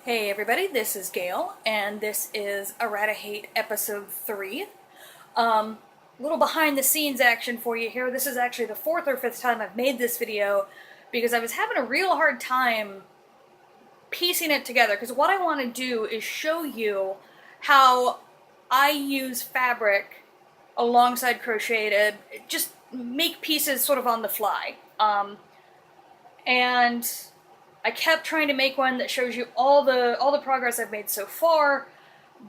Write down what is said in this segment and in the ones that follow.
Hey everybody, this is Gail, and this is Errata-Hate episode 3. Little behind the scenes action for you here. This is actually the 4th or 5th time I've made this video because I was having a real hard time piecing it together, because what I want to do is show you how I use fabric alongside crochet to just make pieces sort of on the fly. And I kept trying to make one that shows you all the progress I've made so far,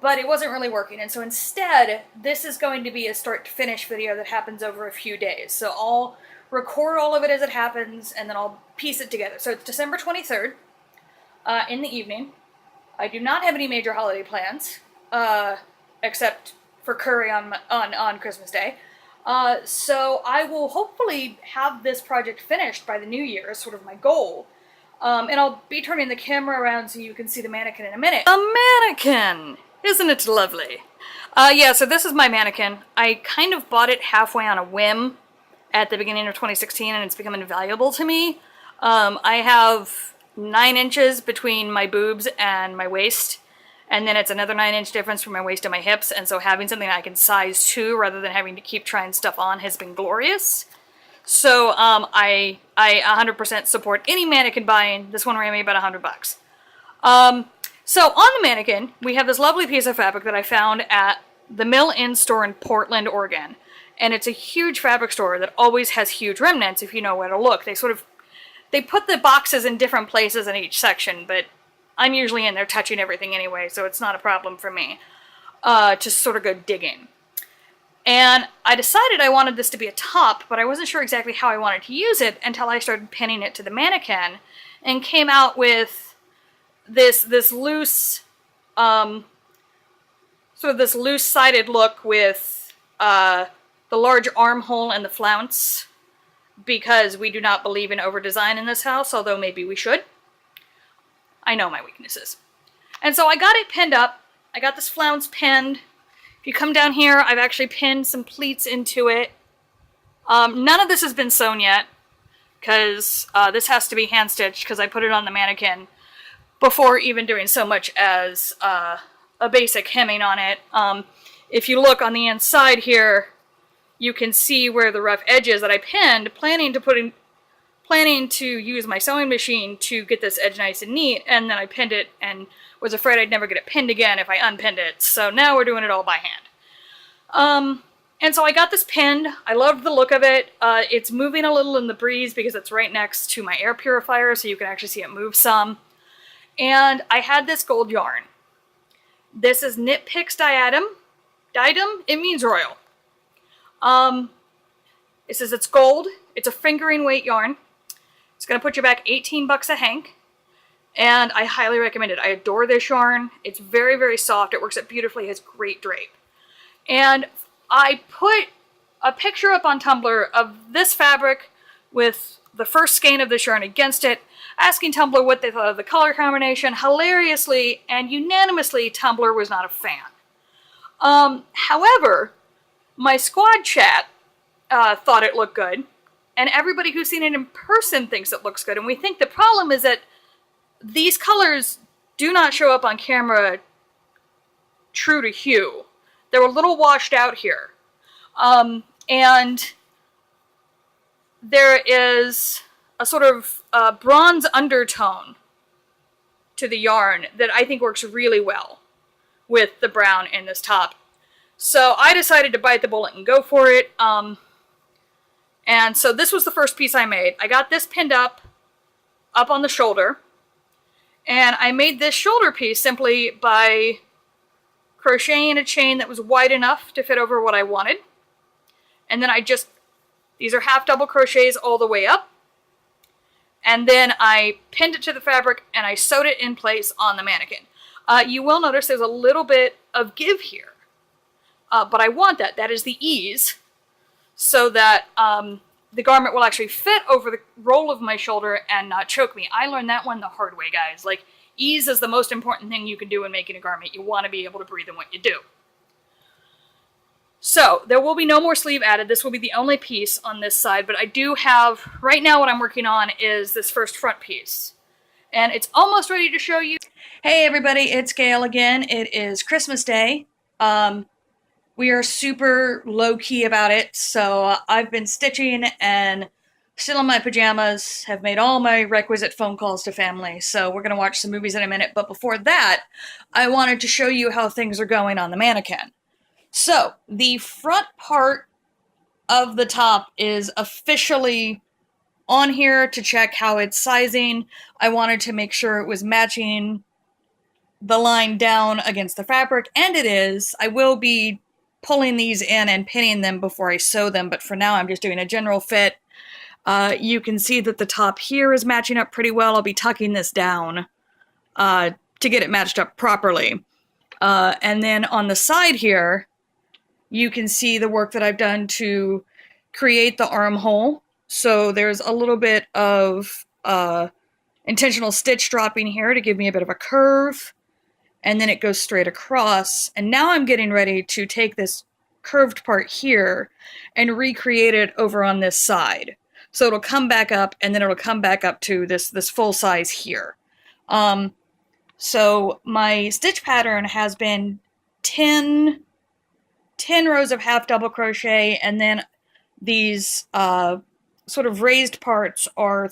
but it wasn't really working. And so instead, this is going to be a start to finish video that happens over a few days. So I'll record all of it as it happens, and then I'll piece it together. So it's December 23rd in the evening. I do not have any major holiday plans, except for curry on Christmas Day. So I will hopefully have this project finished by the new year, is sort of my goal. And I'll be turning the camera around so you can see the mannequin in a minute. A mannequin! Isn't it lovely? Yeah, so this is my mannequin. I kind of bought it halfway on a whim at the beginning of 2016, and it's become invaluable to me. I have 9 inches between my boobs and my waist, and then it's another 9-inch difference from my waist and my hips, and so having something I can size to rather than having to keep trying stuff on has been glorious. So I 100% support any mannequin buying. This one ran me about $100. So on the mannequin, we have this lovely piece of fabric that I found at the Mill-In store in Portland, Oregon. And it's a huge fabric store that always has huge remnants if you know where to look. They put the boxes in different places in each section, but I'm usually in there touching everything anyway, so it's not a problem for me to sort of go digging. And I decided I wanted this to be a top, but I wasn't sure exactly how I wanted to use it until I started pinning it to the mannequin and came out with this loose, sort of this loose-sided look with the large armhole and the flounce, because we do not believe in over-design in this house, although maybe we should. I know my weaknesses. And so I got it pinned up. I got this flounce pinned. If you come down here, I've actually pinned some pleats into it. None of this has been sewn yet, because this has to be hand-stitched, because I put it on the mannequin before even doing so much as a basic hemming on it. If you look on the inside here, you can see where the rough edge is that I pinned, planning to use my sewing machine to get this edge nice and neat, and then I pinned it and was afraid I'd never get it pinned again if I unpinned it, so now we're doing it all by hand. And so I got this pinned. I loved the look of it. It's moving a little in the breeze because it's right next to my air purifier, so you can actually see it move some. And I had this gold yarn. This is Knit Picks Diadem. Diadem? It means royal. It says it's gold. It's a fingering weight yarn. It's going to put you back $18 a hank. And I highly recommend it. I adore this yarn. It's very, very soft. It works out beautifully. It has great drape. And I put a picture up on Tumblr of this fabric with the first skein of this yarn against it, asking Tumblr what they thought of the color combination. Hilariously and unanimously, Tumblr was not a fan. However, my squad chat thought it looked good, and everybody who's seen it in person thinks it looks good. And we think the problem is that these colors do not show up on camera true to hue. They're a little washed out here. And there is a sort of bronze undertone to the yarn that I think works really well with the brown in this top. So I decided to bite the bullet and go for it. And so this was the first piece I made. I got this pinned up on the shoulder. And I made this shoulder piece simply by crocheting a chain that was wide enough to fit over what I wanted. And then these are half double crochets all the way up. And then I pinned it to the fabric and I sewed it in place on the mannequin. You will notice there's a little bit of give here. But I want that. That is the ease, so that the garment will actually fit over the roll of my shoulder and not choke me. I learned that one the hard way, guys. Like, ease is the most important thing you can do in making a garment. You want to be able to breathe in what you do. So, there will be no more sleeve added. This will be the only piece on this side, but I do have, right now what I'm working on is this first front piece. and it's almost ready to show you. Hey everybody, it's Gail again. It is Christmas Day. We are super low-key about it, so I've been stitching and still in my pajamas, have made all my requisite phone calls to family, so we're gonna watch some movies in a minute, but before that, I wanted to show you how things are going on the mannequin. So, the front part of the top is officially on here to check how it's sizing. I wanted to make sure it was matching the line down against the fabric, and it is. I will be pulling these in and pinning them before I sew them, but for now I'm just doing a general fit. You can see that the top here is matching up pretty well. I'll be tucking this down to get it matched up properly. And then on the side here, you can see the work that I've done to create the armhole. So there's a little bit of intentional stitch dropping here to give me a bit of a curve, and then it goes straight across. And now I'm getting ready to take this curved part here and recreate it over on this side. So it'll come back up, and then it'll come back up to this full size here. So my stitch pattern has been 10 rows of half double crochet, and then these sort of raised parts are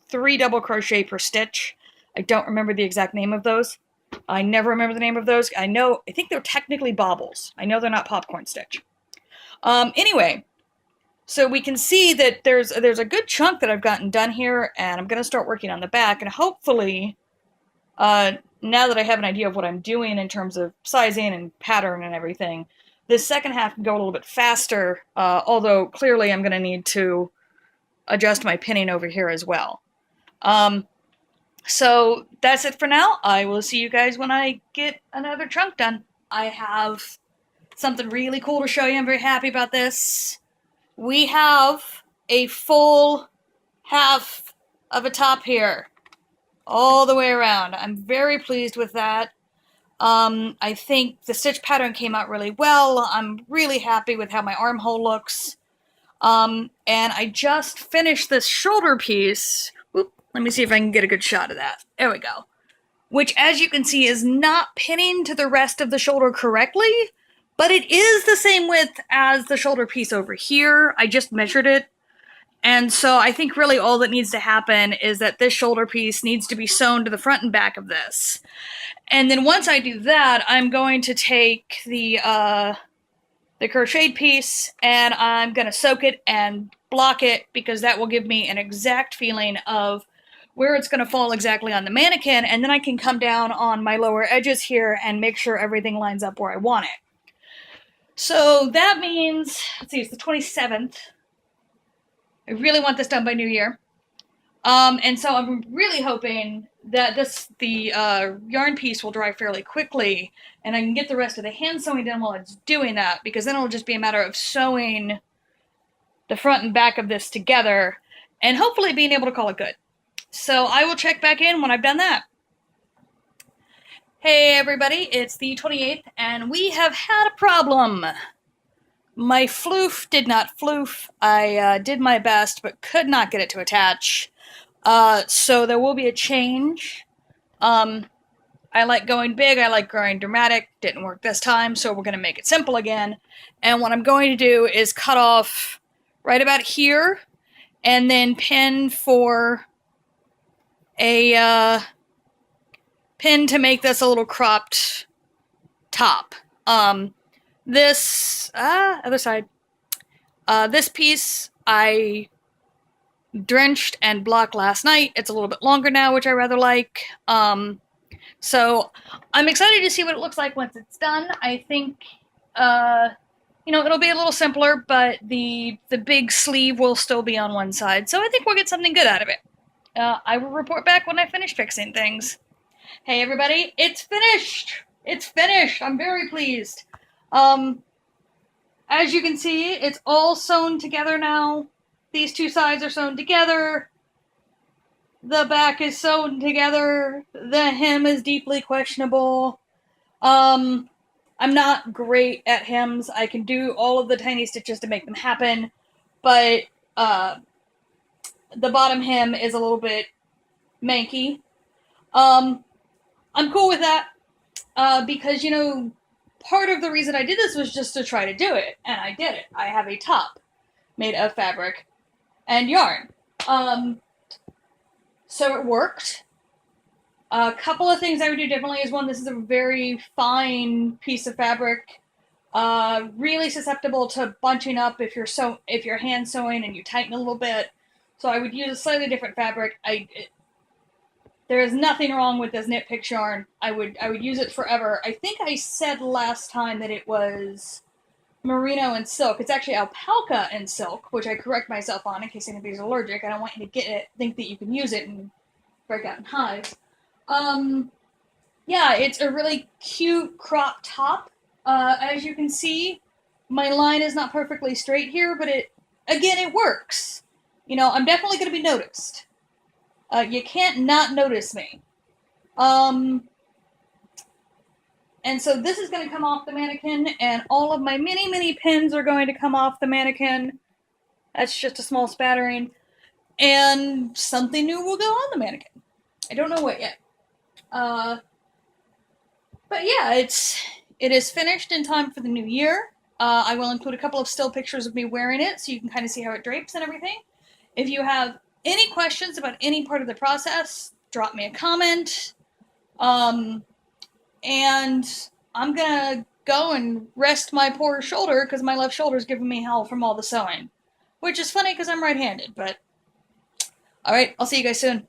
3 double crochet per stitch. I don't remember the exact name of those. I never remember the name of those. I think they're technically bobbles. I know they're not popcorn stitch. Anyway, so we can see that there's a good chunk that I've gotten done here, and I'm going to start working on the back, and hopefully, now that I have an idea of what I'm doing in terms of sizing and pattern and everything, this second half can go a little bit faster, although clearly I'm going to need to adjust my pinning over here as well. So that's it for now. I will see you guys when I get another chunk done. I have something really cool to show you. I'm very happy about this. We have a full half of a top here, all the way around. I'm very pleased with that. I think the stitch pattern came out really well. I'm really happy with how my armhole looks. And I just finished this shoulder piece. Oop, let me see if I can get a good shot of that. There we go. Which, as you can see, is not pinning to the rest of the shoulder correctly, but it is the same width as the shoulder piece over here. I just measured it. And so I think really all that needs to happen is that this shoulder piece needs to be sewn to the front and back of this. And then once I do that, I'm going to take the crocheted piece, and I'm going to soak it and block it, because that will give me an exact feeling of where it's going to fall exactly on the mannequin, and then I can come down on my lower edges here and make sure everything lines up where I want it. So that means, let's see, it's the 27th. I really want this done by New Year. And so I'm really hoping that the yarn piece will dry fairly quickly, and I can get the rest of the hand sewing done while it's doing that, because then it'll just be a matter of sewing the front and back of this together, and hopefully being able to call it good. So I will check back in when I've done that. Hey everybody, it's the 28th, and we have had a problem. My floof did not floof. I did my best, but could not get it to attach. So there will be a change. I like going big, I like growing dramatic. Didn't work this time, so we're going to make it simple again. And what I'm going to do is cut off right about here, and then pin for a pin to make this a little cropped top. This, other side. This piece I drenched and blocked last night. It's a little bit longer now, which I rather like. So I'm excited to see what it looks like once it's done. I think, it'll be a little simpler, but the big sleeve will still be on one side. So I think we'll get something good out of it. I will report back when I finish fixing things. Hey everybody, it's finished! It's finished! I'm very pleased. As you can see, it's all sewn together now. These two sides are sewn together. The back is sewn together. The hem is deeply questionable. I'm not great at hems. I can do all of the tiny stitches to make them happen, but the bottom hem is a little bit manky. I'm cool with that, because, you know, part of the reason I did this was just to try to do it, and I did it. I have a top made of fabric and yarn. So it worked. A couple of things I would do differently is, one, this is a very fine piece of fabric, really susceptible to bunching up if you're hand sewing and you tighten a little bit. So I would use a slightly different fabric. There is nothing wrong with this knit picks yarn. I would use it forever. I think I said last time that it was merino and silk. It's actually alpaca and silk, which I correct myself on in case anybody's allergic. I don't want you to get it, think that you can use it and break out in hives. Yeah, it's a really cute crop top. As you can see, my line is not perfectly straight here, but it works. You know, I'm definitely going to be noticed. You can't not notice me. And so this is going to come off the mannequin, and all of my mini pins are going to come off the mannequin. That's just a small spattering. And something new will go on the mannequin. I don't know what yet. But yeah, it is finished in time for the new year. I will include a couple of still pictures of me wearing it so you can kind of see how it drapes and everything. If you have any questions about any part of the process, drop me a comment. And I'm gonna go and rest my poor shoulder because my left shoulder's giving me hell from all the sewing. Which is funny because I'm right-handed, but alright, I'll see you guys soon.